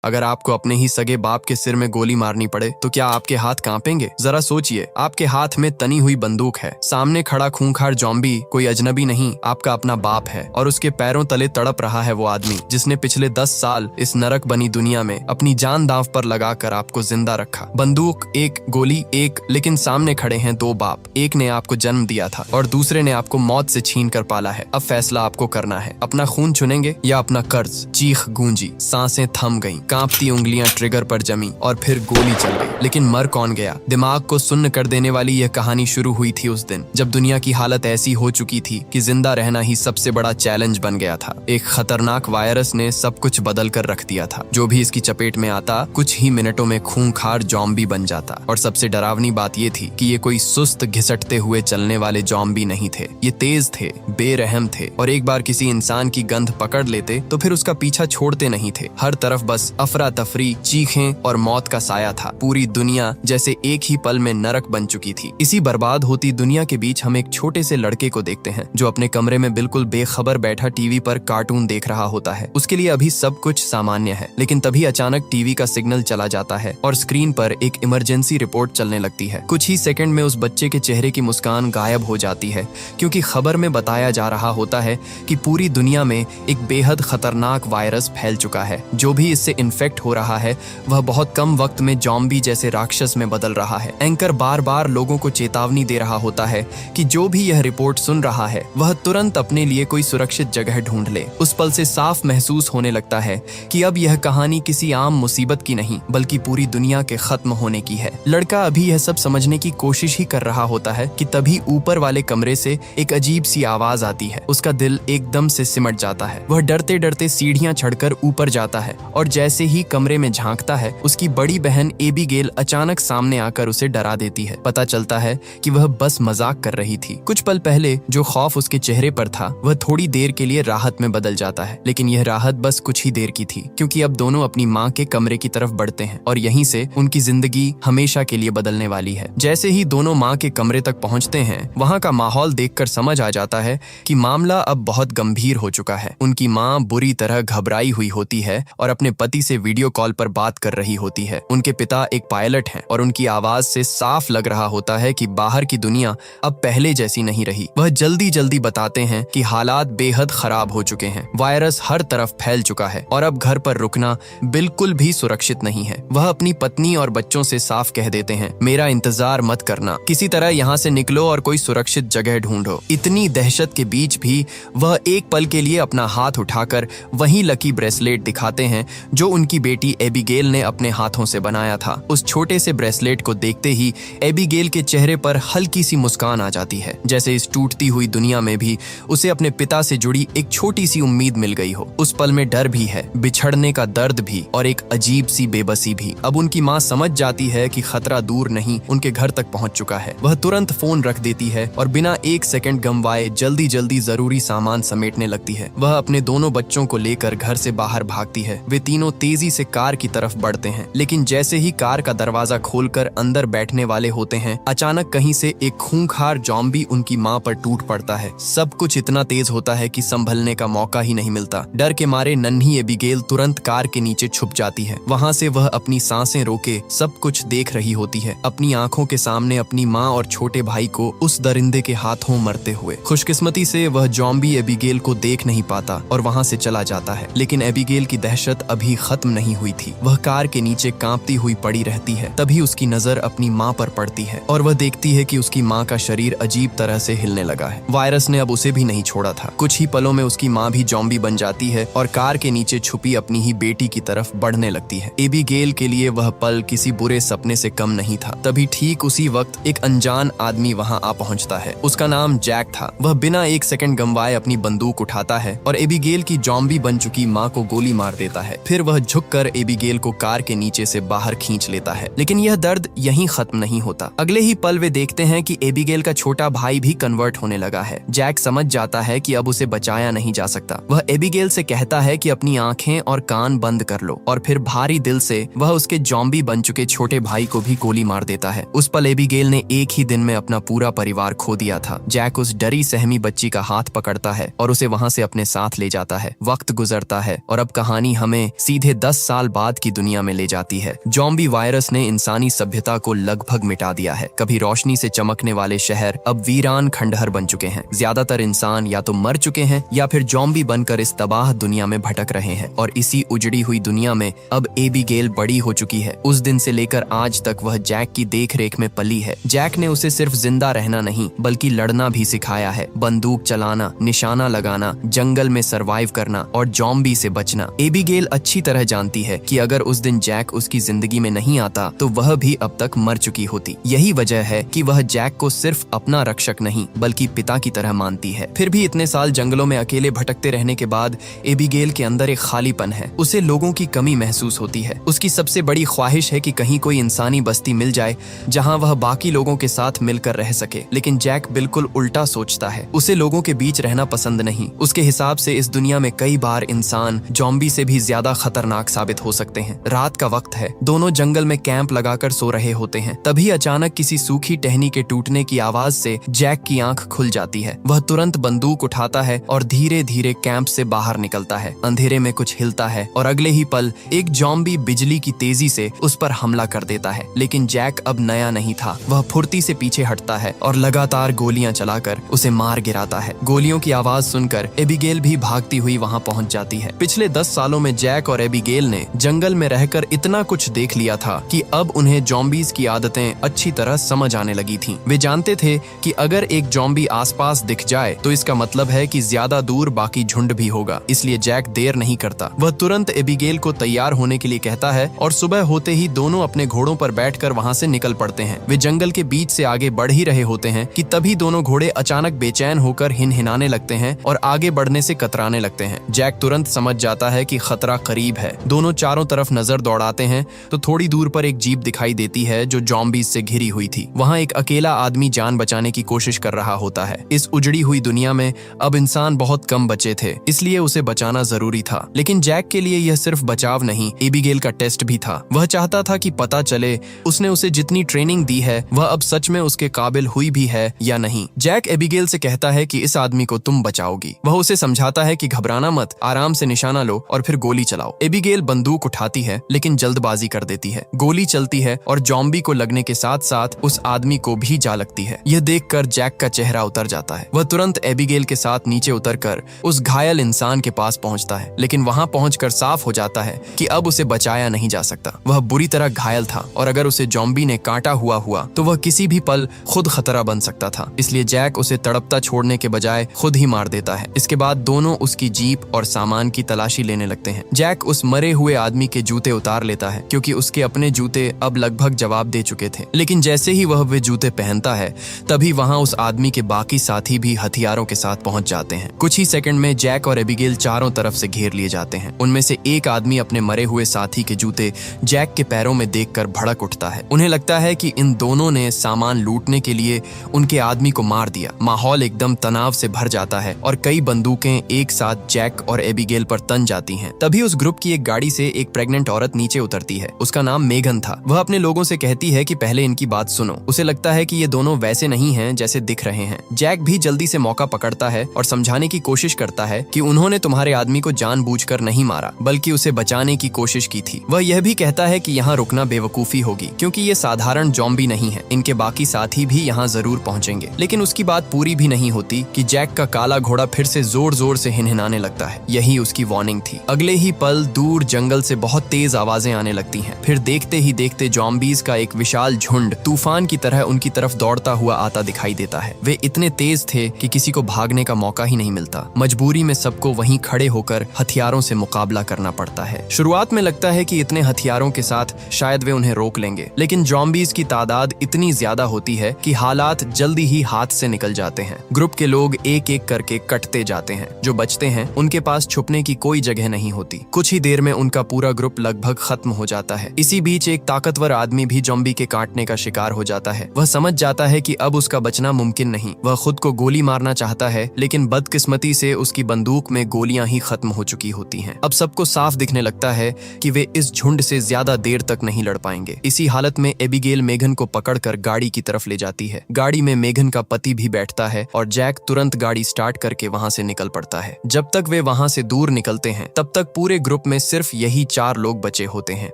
अगर आपको अपने ही सगे बाप के सिर में गोली मारनी पड़े तो क्या आपके हाथ कांपेंगे? जरा सोचिए, आपके हाथ में तनी हुई बंदूक है, सामने खड़ा खूंखार जॉम्बी कोई अजनबी नहीं, आपका अपना बाप है, और उसके पैरों तले तड़प रहा है वो आदमी जिसने पिछले 10 साल इस नरक बनी दुनिया में अपनी जान दांव पर लगाकर आपको जिंदा रखा। बंदूक एक, गोली एक, लेकिन सामने खड़े हैं दो बाप। एक ने आपको जन्म दिया था और दूसरे ने आपको मौत से छीन कर पाला है। अब फैसला आपको करना है, अपना खून चुनेंगे या अपना कर्ज। चीख गूंजी, सांसें थम गईं, कांपती उंगलियां ट्रिगर पर जमी और फिर गोली चल गई। लेकिन मर कौन गया? दिमाग को सुन्न कर देने वाली यह कहानी शुरू हुई थी उस दिन जब दुनिया की हालत ऐसी हो चुकी थी कि जिंदा रहना ही सबसे बड़ा चैलेंज बन गया था। एक खतरनाक वायरस ने सब कुछ बदल कर रख दिया था। जो भी इसकी चपेट में आता कुछ ही मिनटों में खूंखार जॉम्बी बन जाता। और सबसे डरावनी बात ये थी कि ये कोई सुस्त घिसटते हुए चलने वाले जॉम्बी नहीं थे। ये तेज थे, बेरहम थे, और एक बार किसी इंसान की गंध पकड़ लेते तो फिर उसका पीछा छोड़ते नहीं थे। हर तरफ बस अफरा तफरी, चीखें और मौत का साया था। पूरी दुनिया जैसे एक ही पल में नरक बन चुकी थी। इसी बर्बाद होती दुनिया के बीच हम एक छोटे से लड़के को देखते हैं जो अपने कमरे में बिल्कुल बेखबर बैठा टीवी पर कार्टून देख रहा होता है। उसके लिए अभी सब कुछ सामान्य है, लेकिन तभी अचानक टीवी का सिग्नल चला जाता है और स्क्रीन पर एक इमरजेंसी रिपोर्ट चलने लगती है। कुछ ही सेकंड में उस बच्चे के चेहरे की मुस्कान गायब हो जाती है, क्योंकि खबर में बताया जा रहा होता है कि पूरी दुनिया में एक बेहद खतरनाक वायरस फैल चुका है। जो भी इससे इन्फेक्ट हो रहा है वह बहुत कम वक्त में जॉम्बी जैसे राक्षस में बदल रहा है। एंकर बार बार लोगों को चेतावनी दे रहा होता है कि जो भी यह रिपोर्ट सुन रहा है वह तुरंत अपने लिए कोई सुरक्षित जगह ढूंढ ले। उस पल से साफ महसूस होने लगता है कि अब यह कहानी किसी आम मुसीबत की नहीं बल्कि पूरी दुनिया के खत्म होने की है। लड़का अभी यह सब समझने की कोशिश ही कर रहा होता है कि तभी ऊपर वाले कमरे से एक अजीब सी आवाज आती है। उसका दिल एकदम से सिमट जाता है। वह डरते डरते सीढ़ियां चढ़कर ऊपर जाता है और जैसे ही कमरे में झांकता है उसकी बड़ी बहन एबीगेल अचानक सामने आकर उसे डरा देती है। पता चलता है कि वह बस मजाक कर रही थी। कुछ पल पहले जो खौफ उसके चेहरे पर था वह थोड़ी देर के लिए राहत में बदल जाता है, लेकिन यह राहत बस कुछ ही देर की थी, क्योंकि अब दोनों अपनी माँ के कमरे की तरफ बढ़ते हैं और यहीं से उनकी जिंदगी हमेशा के लिए बदलने वाली है। जैसे ही दोनों माँ के कमरे तक पहुँचते हैं वहाँ का माहौल देखकर समझ आ जाता है कि मामला अब बहुत गंभीर हो चुका है। उनकी माँ बुरी तरह घबराई हुई होती है और अपने पति से वीडियो कॉल पर बात कर रही होती है। उनके पिता एक पायलट हैं और उनकी आवाज से साफ लग रहा होता है कि बाहर की दुनिया अब पहले जैसी नहीं रही। वह जल्दी जल्दी बताते हैं कि हालात बेहद खराब हो चुके हैं, वायरस हर तरफ फैल चुका है और अब घर पर रुकना बिल्कुल भी सुरक्षित नहीं है। वह अपनी पत्नी और बच्चों से साफ कह देते हैं, मेरा इंतजार मत करना, किसी तरह यहाँ से निकलो और कोई सुरक्षित जगह ढूंढो। इतनी दहशत के बीच भी वह एक पल के लिए अपना हाथ उठाकर वही लकी ब्रेसलेट दिखाते हैं जो उनकी बेटी एबीगेल ने अपने हाथों से बनाया था। उस छोटे से ब्रेसलेट को देखते ही एबीगेल के चेहरे पर हल्की सी मुस्कान आ जाती है, जैसे इस टूटती हुई दुनिया में भी उसे अपने पिता से जुड़ी एक छोटी सी उम्मीद मिल गई हो। उस पल में डर भी है, बिछड़ने का दर्द भी और एक अजीब सी बेबसी भी। अब उनकी माँ समझ जाती है कि खतरा दूर नहीं उनके घर तक पहुंच चुका है। वह तुरंत फोन रख देती है और बिना एक सेकंड गंवाए जल्दी जल्दी जरूरी सामान समेटने लगती है। वह अपने दोनों बच्चों को लेकर घर से बाहर भागती है। वे तीनों तेजी से कार की तरफ बढ़ते हैं, लेकिन जैसे ही कार का दरवाजा खोलकर अंदर बैठने वाले होते हैं अचानक कहीं से एक खूंखार जॉम्बी उनकी माँ पर टूट पड़ता है। सब कुछ इतना तेज होता है कि संभलने का मौका ही नहीं मिलता। डर के मारे नन्ही एबीगेल तुरंत कार के नीचे छुप जाती है। वहाँ से वह अपनी सांसें रोके सब कुछ देख रही होती है, अपनी आंखों के सामने अपनी माँ और छोटे भाई को उस दरिंदे के हाथों मरते हुए। खुशकिस्मती से वह जॉम्बी एबीगेल को देख नहीं पाता और वहाँ से चला जाता है, लेकिन एबीगेल की दहशत अभी खत्म नहीं हुई थी। वह कार के नीचे कांपती हुई पड़ी रहती है। तभी उसकी नजर अपनी माँ पर पड़ती है और वह देखती है कि उसकी माँ का शरीर अजीब तरह से हिलने लगा है। वायरस ने अब उसे भी नहीं छोड़ा था। कुछ ही पलों में उसकी माँ भी जॉम्बी बन जाती है और कार के नीचे छुपी अपनी ही बेटी की तरफ बढ़ने लगती है। एबीगेल के लिए वह पल किसी बुरे सपने से कम नहीं था। तभी ठीक उसी वक्त एक अनजान आदमी वहाँ आ पहुँचता है। उसका नाम जैक था। वह बिना एक सेकंड गंवाए अपनी बंदूक उठाता है और एबीगेल की जॉम्बी बन चुकी माँ को गोली मार देता है। फिर वह झुककर एबीगेल को कार के नीचे से बाहर खींच लेता है। लेकिन यह दर्द यहीं खत्म नहीं होता। अगले ही पल वे देखते हैं कि एबीगेल का छोटा भाई भी कन्वर्ट होने लगा है। जैक समझ जाता है कि अब उसे बचाया नहीं जा सकता। वह एबीगेल से कहता है कि अपनी आंखें और कान बंद कर लो और फिर भारी दिल से वह उसके जॉम्बी बन चुके छोटे भाई को भी गोली मार देता है। उस पल एबीगेल ने एक ही दिन में अपना पूरा परिवार खो दिया था। जैक उस डरी सहमी बच्ची का हाथ पकड़ता है और उसे वहाँ से अपने साथ ले जाता है। वक्त गुजरता है और अब कहानी हमें सीधे 10 साल बाद की दुनिया में ले जाती है। जॉम्बी वायरस ने इंसानी सभ्यता को लगभग मिटा दिया है। कभी रोशनी से चमकने वाले शहर अब वीरान खंडहर बन चुके हैं। ज्यादातर इंसान या तो मर चुके हैं या फिर जॉम्बी बनकर इस तबाह दुनिया में भटक रहे हैं। और इसी उजड़ी हुई दुनिया में अब एबिगेल बड़ी हो चुकी है। उस दिन से लेकर आज तक वह जैक की देखरेख में पली है। जैक ने उसे सिर्फ जिंदा रहना नहीं बल्कि लड़ना भी सिखाया है। बंदूक चलाना, निशाना लगाना, जंगल में सरवाइव करना और जॉम्बी से बचना। एबिगेल अच्छी तरह जानती है कि अगर उस दिन जैक उसकी जिंदगी में नहीं आता तो वह भी अब तक मर चुकी होती। यही वजह है कि वह जैक को सिर्फ अपना रक्षक नहीं बल्कि पिता की तरह मानती है। फिर भी इतने साल जंगलों में अकेले भटकते रहने के बाद एबिगेल के अंदर एक खालीपन है। उसे लोगों की कमी महसूस होती है। उसकी सबसे बड़ी ख्वाहिश है कि कहीं कोई इंसानी बस्ती मिल जाए जहां वह बाकी लोगों के साथ मिलकर रह सके। लेकिन जैक बिल्कुल उल्टा सोचता है। उसे लोगों के बीच रहना पसंद नहीं। उसके हिसाब से इस दुनिया में कई बार इंसान जॉम्बी से भी ज्यादा खतरनाक साबित हो सकते हैं। रात का वक्त है। दोनों जंगल में कैंप लगाकर सो रहे होते हैं। तभी अचानक किसी सूखी टहनी के टूटने की आवाज से जैक की आंख खुल जाती है। वह तुरंत बंदूक उठाता है और धीरे धीरे कैंप से बाहर निकलता है। अंधेरे में कुछ हिलता है और अगले ही पल एक जॉम्बी बिजली की तेजी से उस पर हमला कर देता है। लेकिन जैक अब नया नहीं था। वह फुर्ती से पीछे हटता है और लगातार गोलियां चलाकर उसे मार गिराता है। गोलियों की आवाज सुनकर एबिगेल भी भागती हुई वहां पहुंच जाती है। पिछले 10 सालों में जैक और एबिगेल ने जंगल में रहकर इतना कुछ देख लिया था कि अब उन्हें जॉम्बीज की आदतें अच्छी तरह समझ आने लगी थीं। वे जानते थे कि अगर एक जॉम्बी आसपास दिख जाए तो इसका मतलब है कि ज्यादा दूर बाकी झुंड भी होगा। इसलिए जैक देर नहीं करता। वह तुरंत एबिगेल को तैयार होने के लिए कहता है और सुबह होते ही दोनों अपने घोड़ों पर बैठकर वहां से निकल पड़ते हैं। वे जंगल के बीच से आगे बढ़ ही रहे होते हैं कि तभी दोनों घोड़े अचानक बेचैन होकर हिनहिनाने लगते हैं और आगे बढ़ने से कतराने लगते हैं। जैक तुरंत समझ जाता है कि खतरा करीब है। दोनों चारों तरफ नजर दौड़ाते हैं तो थोड़ी दूर पर एक जीप दिखाई देती है जो जॉम्बीज से घिरी हुई थी। वहां एक अकेला आदमी जान बचाने की कोशिश कर रहा होता है। इस उजड़ी हुई दुनिया में अब इंसान बहुत कम बचे थे, इसलिए उसे बचाना जरूरी था। लेकिन जैक के लिए यह सिर्फ बचाव नहीं, एबिगेल का टेस्ट भी था। वह चाहता था कि पता चले उसने उसे जितनी ट्रेनिंग दी है वह अब सच में उसके काबिल हुई भी है या नहीं। जैक एबिगेल से कहता है कि इस आदमी को तुम बचाओगी। वह उसे समझाता है कि घबराना मत, आराम से निशाना लो और फिर गोली चलाओ। एबिगेल बंदूक उठाती है लेकिन जल्दबाजी कर देती है। गोली चलती है और जॉम्बी को लगने के साथ साथ उस आदमी को भी जा लगती है। यह देखकर जैक का चेहरा उतर जाता है। वह तुरंत एबिगेल के साथ नीचे उतरकर उस घायल इंसान के पास पहुंचता है। लेकिन वहां पहुंचकर साफ हो जाता है कि अब उसे बचाया नहीं जा सकता। वह बुरी तरह घायल था और अगर उसे जॉम्बी ने काटा हुआ तो वह किसी भी पल खुद खतरा बन सकता था। इसलिए जैक उसे तड़पता छोड़ने के बजाय खुद ही मार देता है। इसके बाद दोनों उसकी जीप और सामान की तलाशी लेने लगते हैं। जैक उस मरे हुए आदमी के जूते उतार लेता है क्योंकि उसके अपने जूते अब लगभग जवाब दे चुके थे। लेकिन जैसे ही वह वे जूते पहनता है तभी वहां उस आदमी के बाकी साथी भी हथियारों के साथ पहुंच जाते हैं। कुछ ही सेकंड में जैक और एबिगेल चारों तरफ से घेर लिए जाते हैं। उनमें से एक आदमी अपने मरे हुए साथी के जूते जैक के पैरों में देखकर भड़क उठता है। उन्हें लगता है कि इन दोनों ने सामान लूटने के लिए उनके आदमी को मार दिया। माहौल एकदम तनाव से भर जाता है और कई बंदूकें एक साथ जैक और एबिगेल पर तन जाती हैं। तभी उस ग्रुप की एक गाड़ी से एक प्रेग्नेंट औरत नीचे उतरती है। उसका नाम मेघन था। वह अपने लोगों से कहती है कि पहले इनकी बात सुनो। उसे लगता है कि ये दोनों वैसे नहीं हैं जैसे दिख रहे हैं। जैक भी जल्दी से मौका पकड़ता है और समझाने की कोशिश करता है कि उन्होंने तुम्हारे आदमी को जानबूझकर नहीं मारा बल्कि उसे बचाने की कोशिश की थी। वह यह भी कहता है कि यहाँ रुकना बेवकूफी होगी क्योंकि ये साधारण जॉम्बी नहीं है। इनके बाकी साथी भी यहाँ जरूर पहुँचेंगे। लेकिन उसकी बात पूरी भी नहीं होती कि जैक का काला घोड़ा फिर से जोर जोर से हिनहिनाने लगता है। यही उसकी वार्निंग थी। अगले ही पल दूर जंगल से बहुत तेज आवाजें आने लगती हैं। फिर देखते ही देखते जॉम्बीज का एक विशाल झुंड तूफान की तरह उनकी तरफ दौड़ता हुआ आता दिखाई देता है। वे इतने तेज थे कि किसी को भागने का मौका ही नहीं मिलता। मजबूरी में सबको वहीं खड़े होकर हथियारों से मुकाबला करना पड़ता है। शुरुआत में लगता है कि इतने हथियारों के साथ शायद वे उन्हें रोक लेंगे, लेकिन जॉम्बीज की तादाद इतनी ज्यादा होती है कि हालात जल्दी ही हाथ से निकल जाते हैं। ग्रुप के लोग एक एक करके कटते जाते हैं। जो बचते हैं उनके पास छुपने की कोई जगह नहीं होती। कुछ ही देर में उनका पूरा ग्रुप लगभग खत्म हो जाता है। इसी बीच एक ताकतवर आदमी भी जॉम्बी के काटने का शिकार हो जाता है। वह समझ जाता है कि अब उसका बचना मुमकिन नहीं। वह खुद को गोली मारना चाहता है लेकिन बदकिस्मती से उसकी बंदूक में गोलियां ही खत्म हो चुकी होती हैं। अब सबको साफ दिखने लगता है कि वे इस झुंड से ज्यादा देर तक नहीं लड़ पाएंगे। इसी हालत में एबिगेल मेघन को पकड़कर गाड़ी की तरफ ले जाती है। गाड़ी में मेघन का पति भी बैठता है और जैक तुरंत गाड़ी स्टार्ट करके वहां से निकल पड़ता है। जब तक वे वहां से दूर निकलते हैं तब तक पूरे ग्रुप में सिर्फ यही 4 लोग बचे होते हैं।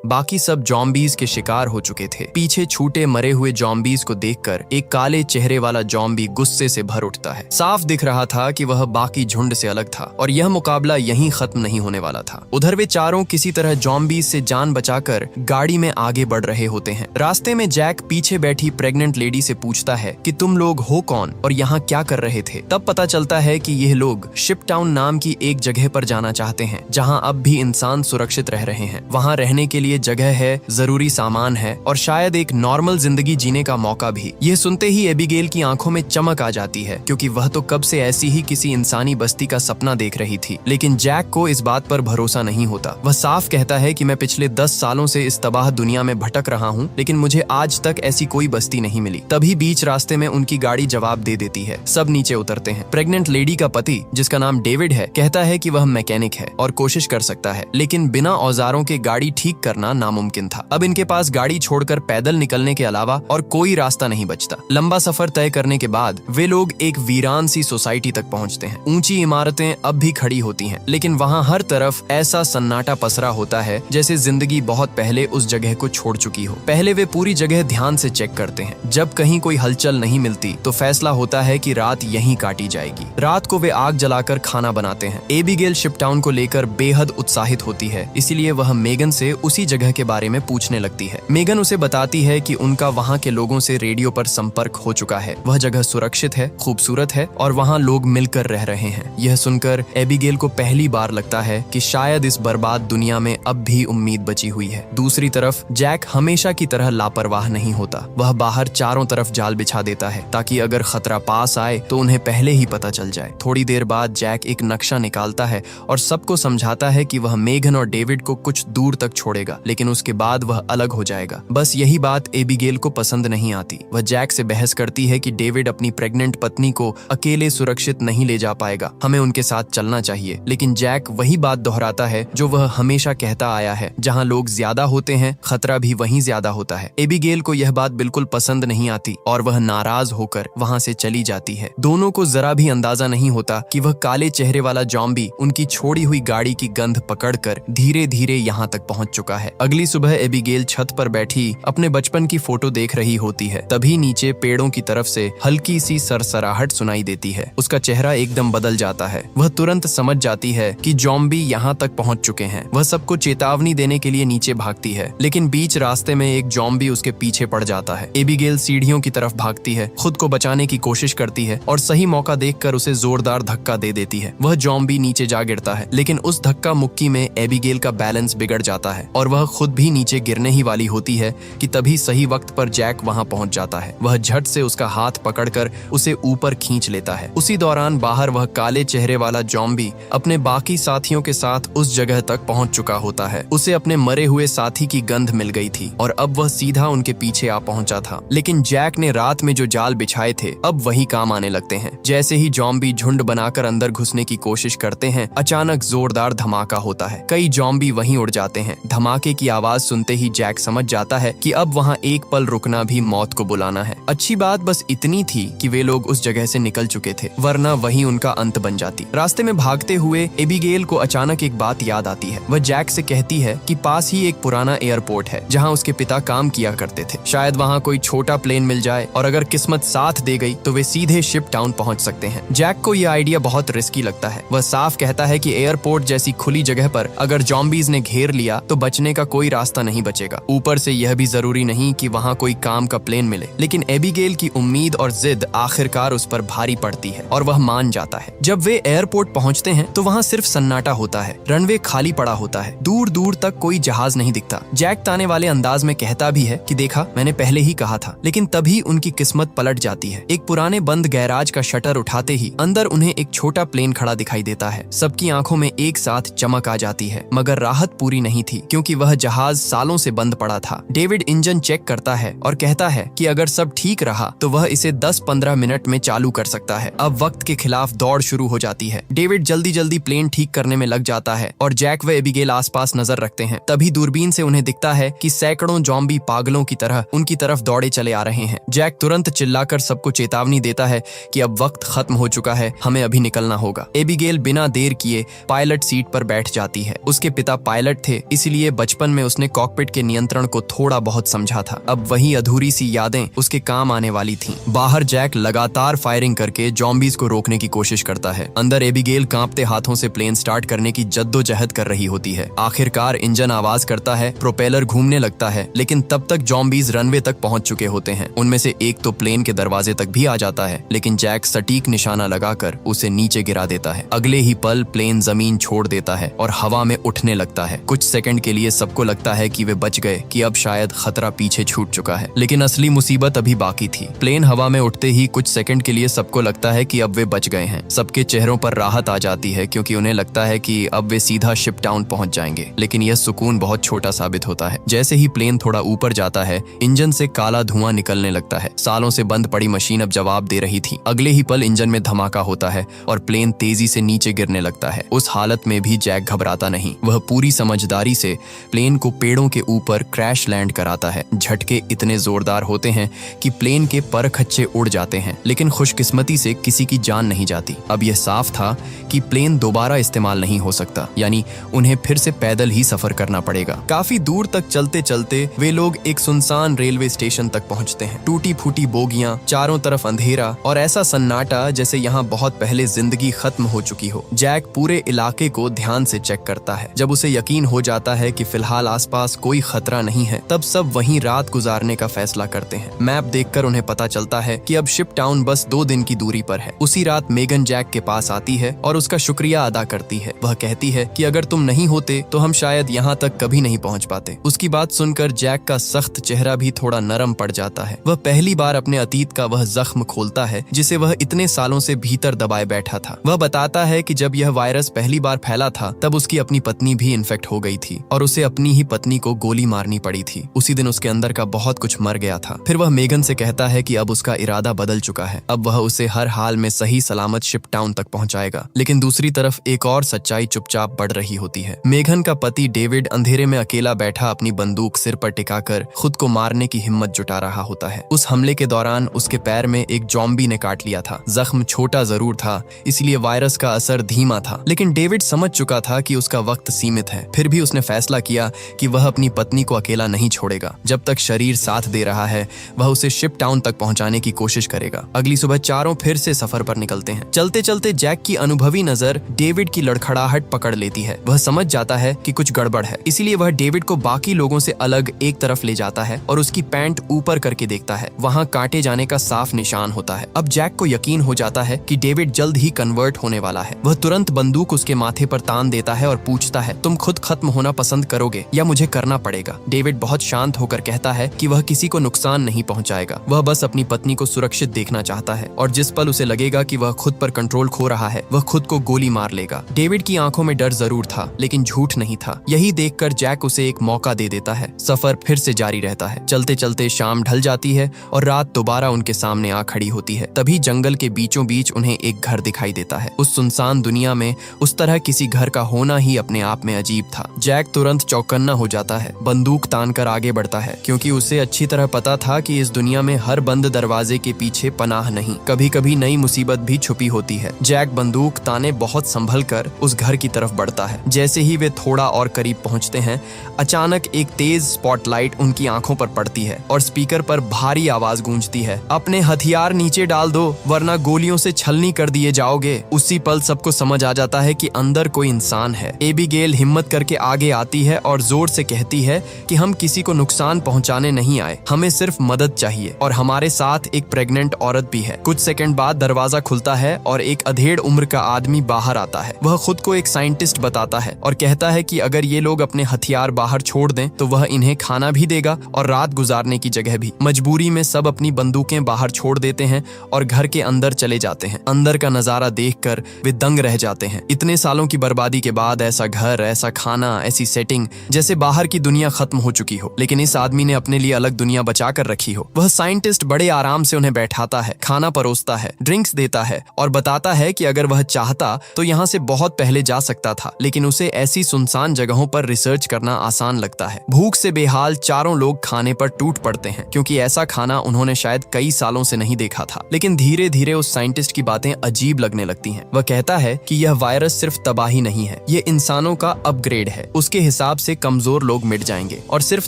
बाकी सब जॉम्बीज के शिकार हो चुके थे। पीछे छूटे मरे हुए जॉम्बीज को देखकर एक काले चेहरे वाला जॉम्बी गुस्से से भर उठता है। साफ दिख रहा था कि वह बाकी झुंड से अलग था और यह मुकाबला यहीं खत्म नहीं होने वाला था। उधर वे चारों किसी तरह जॉम्बीज से जान बचाकर गाड़ी में आगे बढ़ रहे होते हैं। रास्ते में जैक पीछे बैठी प्रेग्नेंट लेडी से पूछता है कि तुम लोग हो कौन और यहाँ क्या कर रहे थे। तब पता चलता है कि यह लोग शिपटाउन नाम की एक जगह पर जाना चाहते हैं जहाँ अब भी इंसान सुरक्षित रह रहे हैं। वहाँ रहने के लिए जगह है, जरूरी सामान है और शायद एक नॉर्मल जिंदगी जीने का मौका भी। यह सुनते ही एबिगेल की आंखों में चमक आ जाती है क्योंकि वह तो कब से ऐसी ही किसी इंसानी बस्ती का सपना देख रही थी। लेकिन जैक को इस बात पर भरोसा नहीं होता। वह साफ कहता है कि मैं पिछले 10 सालों से इस तबाह दुनिया में भटक रहा हूँ, लेकिन मुझे आज तक ऐसी कोई बस्ती नहीं मिली। तभी बीच रास्ते में उनकी गाड़ी जवाब दे देती है। सब नीचे उतरते हैं। प्रेग्नेंट लेडी का पति, जिसका नाम डेविड है, कहता है कि वह मैकेनिक है और कोशिश कर सकता है, लेकिन बिना औजारों के गाड़ी ठीक करना नामुमकिन था। अब इनके पास गाड़ी छोड़कर पैदल निकलने के अलावा और कोई रास्ता नहीं बचता। लंबा सफर तय करने के बाद वे लोग एक वीरान सी सोसाइटी तक पहुंचते हैं। ऊंची इमारतें अब भी खड़ी होती हैं, लेकिन वहां हर तरफ ऐसा सन्नाटा पसरा होता है जैसे जिंदगी बहुत पहले उस जगह को छोड़ चुकी हो। पहले वे पूरी जगह ध्यान से चेक करते हैं। जब कहीं कोई हलचल नहीं मिलती तो फैसला होता है कि रात यहीं काटी जाएगी। रात को वे आग जलाकर खाना बनाते हैं। एबिगेल शिपटाउन को लेकर बेहद उत्साहित होती है, इसीलिए वह मेगन से उसी जगह के बारे में पूछने लगती है। मेगन उसे बताती है कि उनका वहाँ के लोगों से रेडियो पर संपर्क हो चुका है। वह जगह सुरक्षित है, खूबसूरत है और वहाँ लोग मिलकर रह रहे हैं। यह सुनकर एबिगेल को पहली बार लगता है कि शायद इस बर्बाद दुनिया में अब भी उम्मीद बची हुई है। दूसरी तरफ जैक हमेशा की तरह लापरवाह नहीं होता। वह बाहर चारों तरफ जाल बिछा देता है ताकि अगर खतरा पास आए तो उन्हें पहले ही पता चल जाए। थोड़ी देर बाद जैक एक नक्शा निकालता है और सबको समझाता है कि वह मेगन और डेविड को कुछ दूर तक छोड़ेगा, लेकिन उसके बाद वह अलग हो जाएगा। बस यही बात एबिगेल को पसंद नहीं आती। वह जैक से बहस करती है कि डेविड अपनी प्रेग्नेंट पत्नी को अकेले सुरक्षित नहीं ले जा पाएगा, हमें उनके साथ चलना चाहिए। लेकिन जैक वही बात दोहराता है जो वह हमेशा कहता आया है, जहाँ लोग ज्यादा होते हैं खतरा भी वहीं ज्यादा होता है। एबिगेल को यह बात बिल्कुल पसंद नहीं आती और वह नाराज होकर वहाँ से चली जाती है। दोनों को जरा भी अंदाजा नहीं होता कि वह काले चेहरे वाला जॉम्बी उनकी छोड़ी हुई गाड़ी की गंध पकड़कर धीरे धीरे यहाँ तक पहुँच चुका है। अगली सुबह एबिगेल छत पर बैठी अपने बचपन की फोटो देख रही होती है। तभी नीचे पेड़ों की तरफ से हल्की सी सरसराहट सुनाई देती है। उसका चेहरा एकदम बदल जाता है। वह तुरंत समझ जाती है कि जॉम्बी यहाँ तक पहुँच चुके हैं। वह सबको चेतावनी देने के लिए नीचे भागती है, लेकिन बीच रास्ते में एक जॉम्बी उसके पीछे पड़ जाता है। एबिगेल सीढ़ियों की तरफ भागती है, खुद को बचाने की कोशिश करती है और सही मौका देखकर उसे जोरदार धक्का दे देती है। वह जॉम्बी नीचे जा गिरता है, लेकिन उस धक्का मुक्की में एबिगेल का बैलेंस बिगड़ जाता है और वह खुद भी नीचे गिरने ही वाली होती है कि तभी सही वक्त पर जैक वहां पहुंच जाता है। वह झट से उसका हाथ पकड़कर उसे ऊपर खींच लेता है। उसी दौरान बाहर वह काले चेहरे वाला जॉम्बी अपने बाकी साथियों के साथ उस जगह तक पहुंच चुका होता है। उसे अपने मरे हुए साथी की गंध मिल गई थी और अब वह सीधा उनके पीछे आ पहुंचा था। लेकिन जैक ने रात में जो जाल बिछाए थे अब वही काम आने लगते हैं। जैसे ही जॉम्बी झुंड बनाकर अंदर घुसने की कोशिश करते हैं, अचानक जोरदार धमाका होता है। कई जॉम्बी वहीं उड़ जाते हैं। धमाके की आवाज सुनते ही जैक समझ जाता है कि अब वहाँ एक पल रुकना भी मौत को बुलाना है। अच्छी बात बस इतनी थी कि वे लोग उस जगह से निकल चुके थे, वरना वही उनका अंत बन जाती। रास्ते में भागते हुए एबिगेल को अचानक एक बात याद आती है। वह जैक से कहती है कि पास ही एक पुराना एयरपोर्ट है जहाँ उसके पिता काम किया करते थे। शायद वहाँ कोई छोटा प्लेन मिल जाए और अगर किस्मत साथ दे गई तो वे सीधे शिप टाउन पहुँच सकते हैं। जैक को यह आइडिया बहुत रिस्की लगता है। वह साफ कहता है कि एयरपोर्ट जैसी खुली जगह पर अगर जॉम्बीज ने घेर लिया तो बचने का कोई रास्ता नहीं बचेगा। ऊपर से यह भी जरूरी नहीं कि वहाँ कोई काम का प्लेन मिले। लेकिन एबिगेल की उम्मीद और जिद आखिरकार उस पर भारी पड़ती है और वह मान जाता है। जब वे एयरपोर्ट पहुँचते हैं तो वहाँ सिर्फ सन्नाटा होता है। रनवे खाली पड़ा होता है, दूर दूर तक कोई जहाज नहीं दिखता। जैक ताने वाले अंदाज में कहता भी है कि देखा, मैंने पहले ही कहा था। लेकिन तभी उनकी किस्मत पलट जाती है। एक पुराने बंद गैराज का शटर उठाते ही अंदर उन्हें एक छोटा प्लेन खड़ा दिखाई देता है। सबकी आंखों में एक साथ चमक आ जाती है, मगर राहत पूरी नहीं थी क्योंकि वह जहाज सालों से बंद पड़ा था। डेविड इंजन चेक करता है और कहता है कि अगर सब ठीक रहा तो वह इसे 10-15 मिनट में चालू कर सकता है। अब वक्त के खिलाफ दौड़ शुरू हो जाती है। डेविड जल्दी जल्दी प्लेन ठीक करने में लग जाता है और जैक व एबिगेल आसपास नजर रखते हैं। तभी दूरबीन से उन्हें दिखता है कि सैकड़ों जॉम्बी पागलों की तरह उनकी तरफ दौड़े चले आ रहे हैं। जैक तुरंत चिल्लाकर सबको चेतावनी देता है कि अब वक्त खत्म हो चुका है, हमें अभी निकलना होगा। एबिगेल बिना देर किए पायलट सीट पर बैठ जाती है है। उसके पिता पायलट थे, इसलिए बचपन में उसने कॉकपिट के नियंत्रण को थोड़ा बहुत समझा था। अब वही अधूरी सी यादें उसके काम आने वाली थीं। बाहर जैक लगातार फायरिंग करके जॉम्बीज को रोकने की कोशिश करता है। अंदर एबिगेल कांपते हाथों से प्लेन स्टार्ट करने की जद्दोजहद कर रही होती है। आखिरकार इंजन आवाज करता है, प्रोपेलर घूमने लगता है, लेकिन तब तक जॉम्बीज रनवे तक पहुंच चुके होते हैं। उनमें से एक तो प्लेन के दरवाजे तक भी आ जाता है, लेकिन जैक सटीक निशाना लगाकर उसे नीचे गिरा देता है। अगले ही पल प्लेन जमीन छोड़ देता है और हवा में उठने लगता है। कुछ सेकंड के लिए सबको लगता है कि वे बच गए, कि अब शायद खतरा पीछे छूट चुका है, लेकिन असली मुसीबत अभी बाकी थी। प्लेन हवा में उठते ही कुछ सेकंड के लिए सबको लगता है कि अब वे बच गए हैं। सबके चेहरों पर राहत आ जाती है, क्योंकि उन्हें लगता है कि अब वे सीधा शिप टाउन पहुंच जाएंगे। लेकिन यह सुकून बहुत छोटा साबित होता है। जैसे ही प्लेन थोड़ा ऊपर जाता है, इंजन से काला धुआं निकलने लगता है। सालों से बंद पड़ी मशीन अब जवाब दे रही थी। अगले ही पल इंजन में धमाका होता है और प्लेन तेजी से नीचे गिरने लगता है। उस हालत में भी जैक घबराता नहीं। वह पूरी समझदारी से प्लेन को पेड़ों के ऊपर क्रैश लैंड कराता है। झटके इतने जोरदार होते हैं कि प्लेन के पर खच्चे उड़ जाते हैं, लेकिन खुशकिस्मती से किसी की जान नहीं जाती। अब यह साफ था कि प्लेन दोबारा इस्तेमाल नहीं हो सकता, यानी उन्हें फिर से पैदल ही सफर करना पड़ेगा। काफी दूर तक चलते चलते वे लोग एक सुनसान रेलवे स्टेशन तक पहुंचते हैं। टूटी फूटी बोगियां, चारों तरफ अंधेरा और ऐसा सन्नाटा जैसे यहाँ बहुत पहले जिंदगी खत्म हो चुकी हो। जैक पूरे इलाके को ध्यान से चेक करता है। जब उसे यकीन हो जाता है कि फिलहाल आसपास कोई खतरा नहीं है, तब सब वहीं रात गुजारने का फैसला करते हैं। मैप देखकर उन्हें पता चलता है कि अब शिप टाउन बस 2 दिन की दूरी पर है। उसी रात मेगन जैक के पास आती है और उसका शुक्रिया अदा करती है। वह कहती है कि अगर तुम नहीं होते तो हम शायद यहाँ तक कभी नहीं पहुँच पाते। उसकी बात सुनकर जैक का सख्त चेहरा भी थोड़ा नरम पड़ जाता है। वह पहली बार अपने अतीत का वह जख्म खोलता है जिसे वह इतने सालों से भीतर दबाए बैठा था। वह बताता है कि जब यह वायरस पहली बार फैला था, तब उसकी अपनी पत्नी भी इन्फेक्ट हो गई थी और उसे अपनी ही पत्नी को गोली मारनी पड़ी थी। उसी दिन उसके अंदर का बहुत कुछ मर गया था। फिर वह मेगन से कहता है कि अब उसका इरादा बदल चुका है। अब वह उसे हर हाल में सही सलामत शिप टाउन तक पहुंचाएगा। लेकिन दूसरी तरफ एक और सच्चाई चुपचाप बढ़ रही होती है। मेगन का पति डेविड अंधेरे में अकेला बैठा अपनी बंदूक सिर पर टिकाकर खुद को मारने की हिम्मत जुटा रहा होता है। उस हमले के दौरान उसके पैर में एक जॉम्बी ने काट लिया था। जख्म छोटा जरूर था, इसलिए वायरस का असर धीमा था, लेकिन डेविड समझ चुका था कि उसका वक्त सीमित है। फिर भी उसने फैसला किया कि वह अपनी पत्नी को अकेला नहीं छोड़ेगा। जब तक शरीर साथ दे रहा है, वह उसे शिप टाउन तक पहुंचाने की कोशिश करेगा। अगली सुबह चारों फिर से सफर पर निकलते हैं। चलते चलते जैक की अनुभवी नजर डेविड की लड़खड़ाहट पकड़ लेती है। वह समझ जाता है कि कुछ गड़बड़ है, इसीलिए वह डेविड को बाकी लोगों से अलग एक तरफ ले जाता है और उसकी पैंट ऊपर करके देखता है। वहां काटे जाने का साफ निशान होता है। अब जैक को यकीन हो जाता है कि डेविड जल्द ही कन्वर्ट होने वाला है। वह तुरंत बंदूक उसके माथे पर तान देता है और पूछता है, तुम खुद खत्म होना पसंद करोगे या मुझे करना पड़ेगा? डेविड बहुत शांत होकर कहता है कि वह किसी को नुकसान नहीं पहुंचाएगा। वह बस अपनी पत्नी को सुरक्षित देखना चाहता है और जिस पल उसे लगेगा कि वह खुद पर कंट्रोल खो रहा है, वह खुद को गोली मार लेगा। डेविड की आंखों में डर जरूर था, लेकिन झूठ नहीं था। यही देखकर जैक उसे एक मौका दे देता है। सफर फिर से जारी रहता है। चलते चलते शाम ढल जाती है और रात दोबारा उनके सामने आ खड़ी होती है। तभी जंगल के बीचों बीच उन्हें एक घर दिखाई देता है। उस सुनसान दुनिया में उस तरह किसी घर का होना ही अपने आप में अजीब था। जैक तुरंत चौकन्ना हो जाता है, बंदूक तानकर आगे बढ़ता है, क्योंकि उसे अच्छी तरह पता था कि इस दुनिया में हर बंद दरवाजे के पीछे पनाह नहीं, कभी कभी नई मुसीबत भी छुपी होती है। जैक बंदूक ताने बहुत संभल कर उस घर की तरफ बढ़ता है। जैसे ही वे थोड़ा और करीब पहुंचते हैं, अचानक एक तेज स्पॉटलाइट उनकी आंखों पर पड़ती है और स्पीकर पर भारी आवाज गूंजती है, अपने हथियार नीचे डाल दो वरना गोलियों से छलनी कर दिए जाओगे। उसी पल सबको समझ आ जाता है कि अंदर कोई इंसान है। एबिगेल हिम्मत करके आगे आती है और जोर से कहती है कि हम किसी को नुकसान पहुंचाने नहीं आए, हमें सिर्फ मदद चाहिए और हमारे साथ एक प्रेग्नेंट औरत भी है। कुछ सेकंड बाद दरवाजा खुलता है और एक अधेड़ उम्र का आदमी बाहर आता है। वह खुद को एक साइंटिस्ट बताता है और कहता है कि अगर ये लोग अपने हथियार बाहर छोड़ दें तो वह इन्हें खाना भी देगा और रात गुजारने की जगह भी। मजबूरी में सब अपनी बंदूकें बाहर छोड़ देते हैं और घर के अंदर चले जाते हैं। अंदर का नजारा देखकर वे दंग रह जाते हैं। इतने सालों की बर्बादी के बाद ऐसा घर, ऐसा खाना, ऐसी सेटिंग, जैसे बाहर की दुनिया खत्म हो चुकी हो, लेकिन इस आदमी ने अपने लिए अलग दुनिया बचा कर रखी हो। वह साइंटिस्ट बड़े आराम से उन्हें बैठाता है, खाना परोसता है, ड्रिंक्स देता है और बताता है कि अगर वह चाहता तो यहाँ से बहुत पहले जा सकता था, लेकिन उसे ऐसी सुनसान जगहों पर रिसर्च करना आसान लगता है। भूख से बेहाल चारों लोग खाने पर टूट पड़ते हैं, क्योंकि ऐसा खाना उन्होंने शायद कई सालों से नहीं देखा था। लेकिन धीरे धीरे उस साइंटिस्ट की बातें अजीब लगने लगती हैं। वह कहता है कि यह वायरस सिर्फ तबाही नहीं है, ये इंसानों का अपग्रेड है। उसके हिसाब से कमजोर लोग मिट जाएंगे और सिर्फ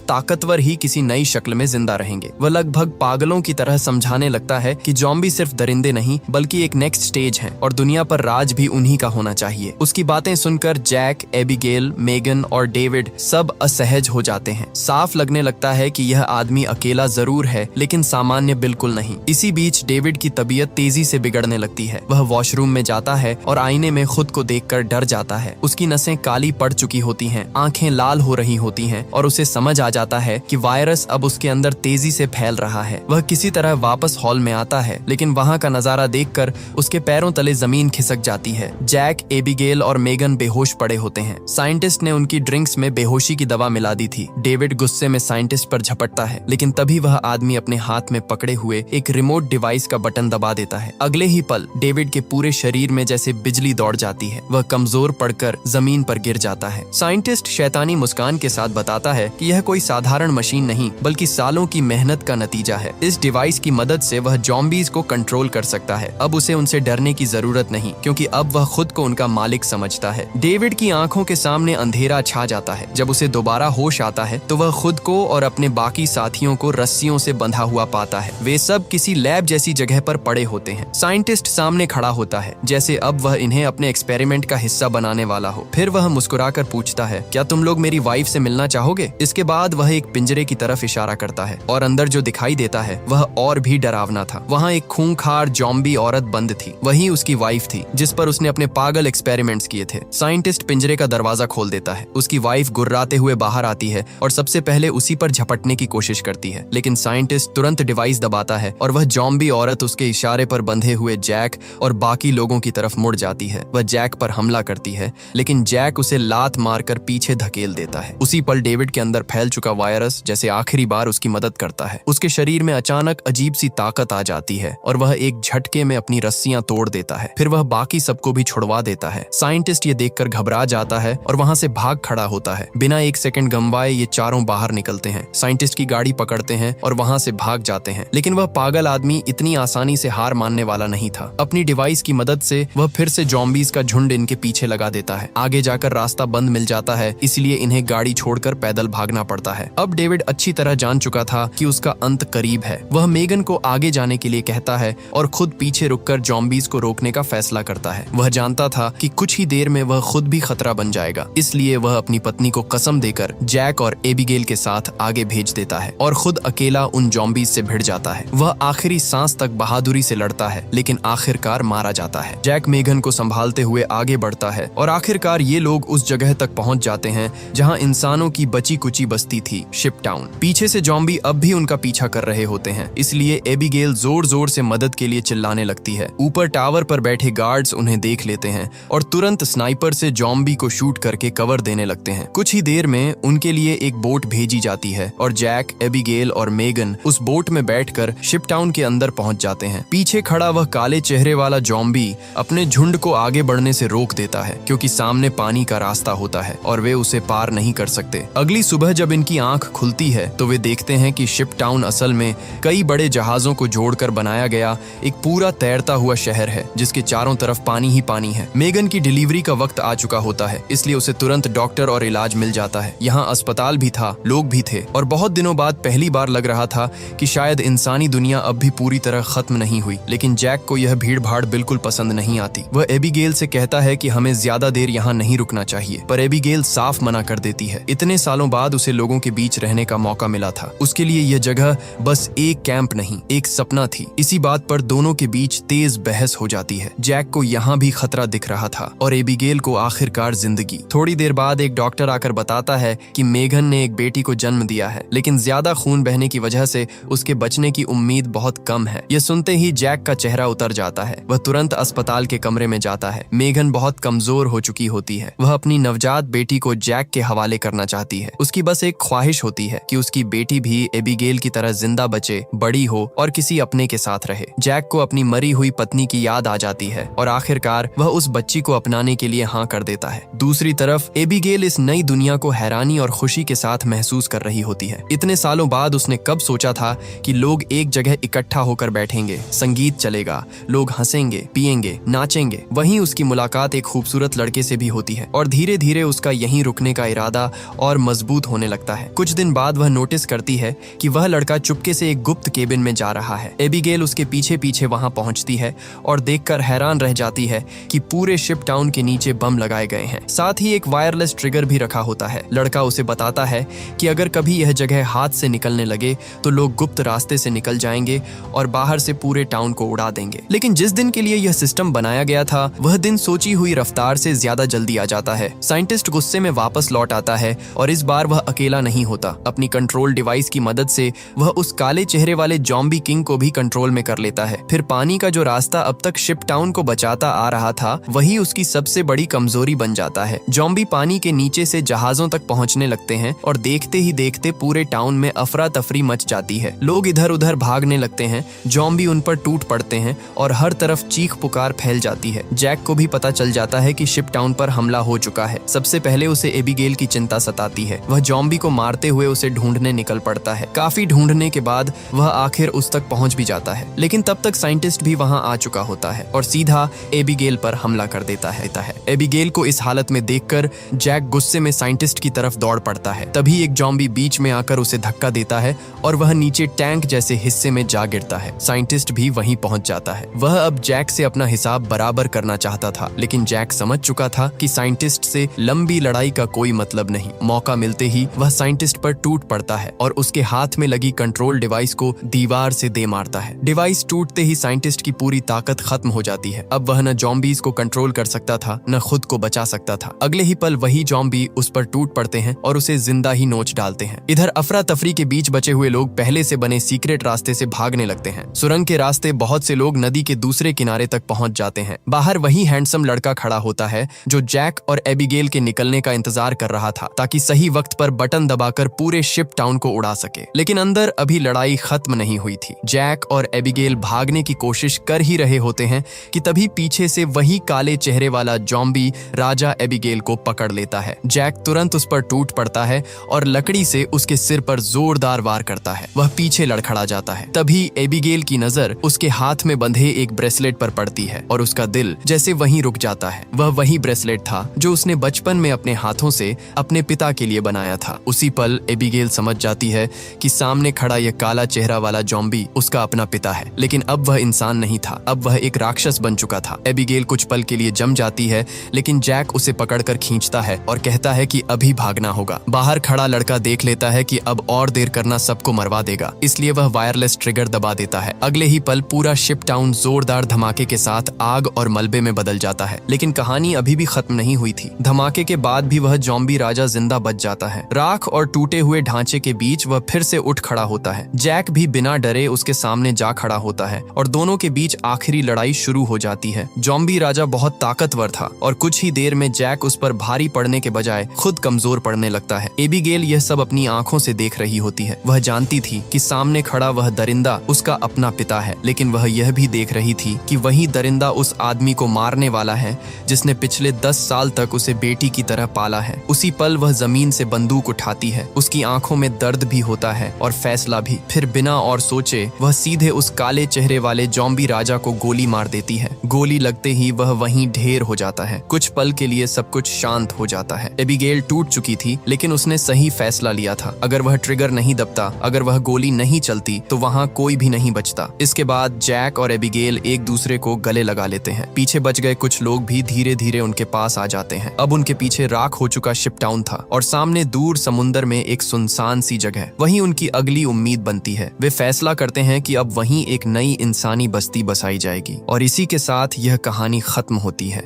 ताकतवर ही किसी नई शक्ल में जिंदा रहेंगे। वह लगभग पागलों की तरह समझाने लगता है कि ज़ॉम्बी सिर्फ दरिंदे नहीं बल्कि एक नेक्स्ट स्टेज है और दुनिया पर राज भी उन्हीं का होना चाहिए। उसकी बातें सुनकर जैक, एबिगेल, मेगन और डेविड सब असहज हो जाते हैं। साफ लगने लगता है कि यह आदमी अकेला जरूर है लेकिन सामान्य बिल्कुल नहीं। इसी बीच डेविड की तबीयत तेजी से बिगड़ने लगती है। वह वॉशरूम में जाता है और आईने में खुद को देखकर डर जाता है। उसकी नसें काली पड़ चुकी होती हैं, आंखें लाल हो रही होती हैं और उसे समझ आ जाता है कि वायरस अब उसके अंदर तेजी से फैल रहा है। वह किसी तरह वापस हॉल में आता है लेकिन वहां का नजारा देखकर उसके पैरों तले जमीन खिसक जाती है। जैक, एबिगेल और मेगन बेहोश पड़े होते हैं। साइंटिस्ट ने उनकी ड्रिंक्स में बेहोशी की दवा मिला दी थी। डेविड गुस्से में साइंटिस्ट पर झपटता है लेकिन तभी वह आदमी अपने हाथ में पकड़े हुए एक रिमोट डिवाइस का बटन दबा देता है। अगले ही पल डेविड के पूरे शरीर में जैसे बिजली दौड़ जाती है। वह कमजोर पड़कर जमीन पर गिर जाता है। साइंटिस्ट शैतानी मुस्कान के साथ बताता है कि यह कोई साधारण मशीन नहीं बल्कि सालों की मेहनत का नतीजा है। इस डिवाइस की मदद से वह ज़ॉम्बीज़ को कंट्रोल कर सकता है। अब उसे उनसे डरने की जरूरत नहीं क्योंकि अब वह खुद को उनका मालिक समझता है। डेविड की आंखों के सामने अंधेरा छा जाता है। जब उसे दोबारा होश आता है तो वह खुद को और अपने बाकी साथियों को रस्सियों से बंधा हुआ पाता है। वे सब किसी लैब जैसी जगह पर पड़े होते हैं। साइंटिस्ट सामने खड़ा होता है जैसे अब वह इन्हें अपने एक्सपेरिमेंट का हिस्सा बनाने वाला हो। फिर वह मुस्कुराकर पूछता है, क्या तुम लोग मेरी वाइफ से मिलना चाहोगे? इसके बाद वह एक पिंजरे की तरफ इशारा करता है और अंदर जो दिखाई देता है वह और भी डरावना था। वहाँ एक खूंखार ज़ॉम्बी औरत बंद थी। वही उसकी वाइफ थी जिस पर उसने अपने पागल एक्सपेरिमेंट्स किए थे। साइंटिस्ट पिंजरे का दरवाजा खोल देता है। उसकी वाइफ गुर्राते हुए बाहर आती है और सबसे पहले उसी पर झपटने की कोशिश करती है लेकिन साइंटिस्ट तुरंत डिवाइस दबाता है और वह ज़ॉम्बी औरत उसके इशारे पर बंधे हुए जैक और बाकी लोगों की तरफ मुड़ जाती है। वह जैक पर हमला करती है लेकिन जैक उसे लात मारकर पीछे धकेल देता है। उसी पल डेविड के अंदर फैल चुका वायरस जैसे आखिरी बार उसकी मदद करता है। उसके शरीर में अचानक अजीब सी ताकत आ जाती है और वह एक झटके में अपनी रस्सियां तोड़ देता है। फिर वह बाकी सबको भी छुड़वा देता है। साइंटिस्ट ये देखकर घबरा जाता है और वहां से भाग खड़ा होता है। बिना एक सेकंड गंवाए ये चारों बाहर निकलते हैं। साइंटिस्ट की गाड़ी पकड़ते हैं और वहां से भाग जाते हैं लेकिन वह पागल आदमी इतनी आसानी से हार मानने वाला नहीं था। अपनी डिवाइस की मदद से वह फिर से ज़ॉम्बीज़ का झुंड इनके पीछे लगा देता है। आगे जाकर रास्ता बंद मिल जाता है इसलिए इन्हें गाड़ी छोड़कर पैदल भागना पड़ता है। अब डेविड अच्छी तरह जान चुका था कि उसका अंत करीब है। वह मेगन को आगे जाने के लिए कहता है और खुद पीछे रुककर ज़ॉम्बीज़ को रोकने का फैसला करता है। वह जानता था कि कुछ ही देर में वह खुद भी खतरा बन जाएगा, इसलिए वह अपनी पत्नी को कसम देकर जैक और एबिगेल के साथ आगे भेज देता है और खुद अकेला उन ज़ॉम्बीज़ से भिड़ जाता है। वह आखिरी सांस तक बहादुरी से लड़ता है लेकिन आखिरकार मारा जाता है। जैक मेगन को संभालते हुए आगे बढ़ता है और आखिरकार ये लोग उस जगह तक पहुंच जाते हैं जहां इंसानों की बची कुची बस्ती थी, शिप टाउन। पीछे से ज़ॉम्बी अब भी उनका पीछा कर रहे होते हैं, इसलिए एबिगेल जोर जोर से मदद के लिए चिल्लाने लगती है। ऊपर टावर पर बैठे गार्ड्स उन्हें देख लेते हैं और तुरंत स्नाइपर से ज़ॉम्बी को शूट करके कवर देने लगते हैं। कुछ ही देर में उनके लिए एक बोट भेजी जाती है और जैक, एबिगेल और मेगन उस बोट में बैठकर शिप टाउन के अंदर पहुंच जाते हैं। पीछे खड़ा वह काले चेहरे वाला ज़ॉम्बी अपने झुंड को आगे बढ़ने से रोक देता है क्योंकि सामने पानी का रास्ता होता है और वे उसे पार नहीं कर सकते। अगली सुबह जब इनकी आंख खुलती है तो वे देखते हैं कि शिप टाउन असल में कई बड़े जहाजों को जोड़कर बनाया गया एक पूरा तैरता हुआ शहर है जिसके चारों तरफ पानी ही पानी है। मेगन की डिलीवरी का वक्त आ चुका होता है इसलिए उसे तुरंत डॉक्टर और इलाज मिल जाता है। यहाँ अस्पताल भी था, लोग भी थे और बहुत दिनों बाद पहली बार लग रहा था कि शायद इंसानी दुनिया अब भी पूरी तरह खत्म नहीं हुई। लेकिन जैक को यह भीड़ भाड़ बिल्कुल पसंद नहीं आती। वह एबिगेल से कहता है कि हमें ज्यादा देर यहाँ नहीं रुकना चाहिए, पर एबिगेल साफ मना कर देती है। इतने सालों बाद उसे लोगों के बीच रहने का मौका मिला था। उसके लिए यह जगह बस एक कैंप नहीं, एक सपना थी। इसी बात पर दोनों के बीच तेज बहस हो जाती है। जैक को यहाँ भी खतरा दिख रहा था और एबिगेल को आखिरकार जिंदगी। थोड़ी देर बाद एक डॉक्टर आकर बताता है कि मेगन ने एक बेटी को जन्म दिया है लेकिन ज्यादा खून बहने की वजह से उसके बचने की उम्मीद बहुत कम है। यह सुनते ही जैक का चेहरा उतर जाता है। वह तुरंत अस्पताल के कमरे में जाता है। मेगन बहुत कमजोर हो चुकी होती है। वह अपनी नवजात बेटी को जैक के हवाले करना चाहती है। उसकी बस एक ख्वाहिश होती है कि उसकी बेटी भी एबिगेल की तरह जिंदा बचे, बड़ी हो और किसी अपने के साथ रहे। जैक को अपनी मरी हुई पत्नी की याद आ जाती है और आखिरकार वह उस बच्ची को अपनाने के लिए हाँ कर देता है। दूसरी तरफ एबिगेल इस नई दुनिया को हैरानी और खुशी के साथ महसूस कर रही होती है। इतने सालों बाद उसने कब सोचा था कि लोग एक जगह इकट्ठा होकर बैठेंगे, संगीत चलेगा, लोग हंसेंगे, पिएंगे, नाचेंगे। वहीं उसकी मुलाकात एक खूबसूरत लड़के से भी होती होती है और धीरे धीरे उसका यहीं रुकने का इरादा और मजबूत होने लगता है। कुछ दिन बाद वह नोटिस करती है कि वह लड़का चुपके से एक गुप्त केबिन में जा रहा है। एबिगेल उसके पीछे पीछे वहां पहुंचती है और देखकर हैरान रह जाती है कि पूरे शिप टाउन के नीचे बम लगाए गए हैं, साथ ही एक वायरलेस ट्रिगर भी रखा होता है। लड़का उसे बताता है कि अगर कभी यह जगह हाथ से निकलने लगे तो लोग गुप्त रास्ते से निकल जाएंगे और बाहर से पूरे टाउन को उड़ा देंगे। लेकिन जिस दिन के लिए यह सिस्टम बनाया गया था वह दिन सोची हुई रफ्तार से ज्यादा जल्दी आ जाता है। साइंटिस्ट गुस्से में वापस लौट आता है और इस बार वह अकेला नहीं होता। अपनी कंट्रोल डिवाइस की मदद से वह उस काले चेहरे वाले जॉम्बी किंग को भी कंट्रोल में कर लेता है। फिर पानी का जो रास्ता अब तक शिप टाउन को बचाता आ रहा था वही उसकी सबसे बड़ी कमजोरी बन जाता है। जॉम्बी पानी के नीचे से जहाजों तक पहुंचने लगते हैं और देखते ही देखते पूरे टाउन में अफरा तफरी मच जाती है। लोग इधर उधर भागने लगते हैं, जॉम्बी उन पर टूट पड़ते हैं और हर तरफ चीख पुकार फैल जाती है। जैक को भी पता चल जाता है कि शिप टाउन पर हमला हो चुका है। सबसे पहले उसे एबिगेल की चिंता सताती है। वह जॉम्बी को मारते हुए उसे ढूंढने निकल पड़ता है। काफी ढूंढने के बाद वह आखिर उस तक पहुंच भी जाता है, लेकिन तब तक साइंटिस्ट भी वहां आ चुका होता है और सीधा एबिगेल पर हमला कर देता है। एबिगेल को इस हालत में देखकर जैक गुस्से में साइंटिस्ट की तरफ दौड़ पड़ता है। तभी एक जॉम्बी बीच में आकर उसे धक्का देता है और वह नीचे टैंक जैसे हिस्से में जा गिरता है। साइंटिस्ट भी वहीं पहुंच जाता है। वह अब जैक से अपना हिसाब बराबर करना चाहता था, लेकिन जैक समझ चुका था कि साइंटिस्ट से लंबी लड़ाई का कोई मतलब नहीं। मौका मिलते ही वह साइंटिस्ट पर टूट पड़ता है और उसके हाथ में लगी कंट्रोल डिवाइस को दीवार से दे मारता है। डिवाइस टूटते ही साइंटिस्ट की पूरी ताकत खत्म हो जाती है। अब वह न जॉम्बीज को कंट्रोल कर सकता था न खुद को बचा सकता था। अगले ही पल वही जॉम्बी उस पर टूट पड़ते हैं और उसे जिंदा ही नोच डालते हैं। इधर अफरा तफरी के बीच बचे हुए लोग पहले से बने सीक्रेट रास्ते से भागने लगते हैं। सुरंग के रास्ते बहुत से लोग नदी के दूसरे किनारे तक पहुंच जाते हैं। बाहर वही हैंडसम लड़का खड़ा होता है जो जैक और एबिगेल के निकलने का इंतजार कर रहा था ताकि सही वक्त पर बटन दबाकर पूरे शिप टाउन को उड़ा सके। लेकिन अंदर अभी लड़ाई खत्म नहीं हुई थी। जैक और एबिगेल भागने की कोशिश कर ही रहे होते हैं कि तभी पीछे से वही काले चेहरे वाला जॉम्बी राजा एबिगेल को पकड़ लेता है। जैक तुरंत उस पर टूट पड़ता है और लकड़ी से उसके सिर पर जोरदार वार करता है। वह पीछे लड़खड़ा जाता है। तभी एबिगेल की नजर उसके हाथ में बंधे एक ब्रेसलेट पर पड़ती है और उसका दिल जैसे वहीं रुक जाता है। वह वही ब्रेसलेट था जो उसने बचपन में अपने हाथों से अपने पिता के लिए बनाया था। उसी पल एबिगेल समझ जाती है कि सामने खड़ा यह काला चेहरा वाला जॉम्बी उसका अपना पिता है, लेकिन अब वह इंसान नहीं था। अब वह एक राक्षस बन चुका था। एबिगेल कुछ पल के लिए जम जाती है, लेकिन जैक उसे पकड़कर खींचता है और कहता है कि अभी भागना होगा। बाहर खड़ा लड़का देख लेता है कि अब और देर करना सबको मरवा देगा, इसलिए वह वायरलेस ट्रिगर दबा देता है। अगले ही पल पूरा शिप टाउन जोरदार धमाके के साथ आग और मलबे में बदल जाता है। लेकिन कहानी अभी भी खत्म नहीं हुई थी। धमाके के बाद भी वह जॉम्बी राजा जिंदा बच जाता है। राख और टूटे हुए ढांचे के बीच वह फिर से उठ खड़ा होता है। जैक भी बिना डरे उसके सामने जा खड़ा होता है और दोनों के बीच आखिरी लड़ाई शुरू हो जाती है। जॉम्बी राजा बहुत ताकतवर था और कुछ ही देर में जैक उस पर भारी पड़ने के बजाय खुद कमजोर पड़ने लगता है। एबिगेल यह सब अपनी आंखों से देख रही होती है। वह जानती थी कि सामने खड़ा वह दरिंदा उसका अपना पिता है, लेकिन वह यह भी देख रही थी कि वही दरिंदा उस आदमी को मारने वाला है जिसने पिछले 10 साल तक उसे बेटी की तरह पाला है। उसी पल वह जमीन से बंदूक उठाती है। उसकी आंखों में दर्द भी होता है और फैसला भी। फिर बिना और सोचे वह सीधे उस काले चेहरे वाले जॉम्बी राजा को गोली मार देती है। गोली लगते ही वह वहीं ढेर हो जाता है। कुछ पल के लिए सब कुछ शांत हो जाता है। एबिगेल टूट चुकी थी, लेकिन उसने सही फैसला लिया था। अगर वह ट्रिगर नहीं दबता, अगर वह गोली नहीं चलती, तो वहां कोई भी नहीं बचता। इसके बाद जैक और एबिगेल एक दूसरे को गले लगा लेते हैं। पीछे बच गए कुछ लोग भी धीरे धीरे उनके पास आ जाते हैं। अब उनके पीछे राख हो चुका शिप टाउन था और सामने दूर समुंदर में एक सुनसान सी जगह, वहीं उनकी अगली उम्मीद बनती है। वे फैसला करते हैं कि अब वहीं एक नई इंसानी बस्ती बसाई जाएगी और इसी के साथ यह कहानी खत्म होती है।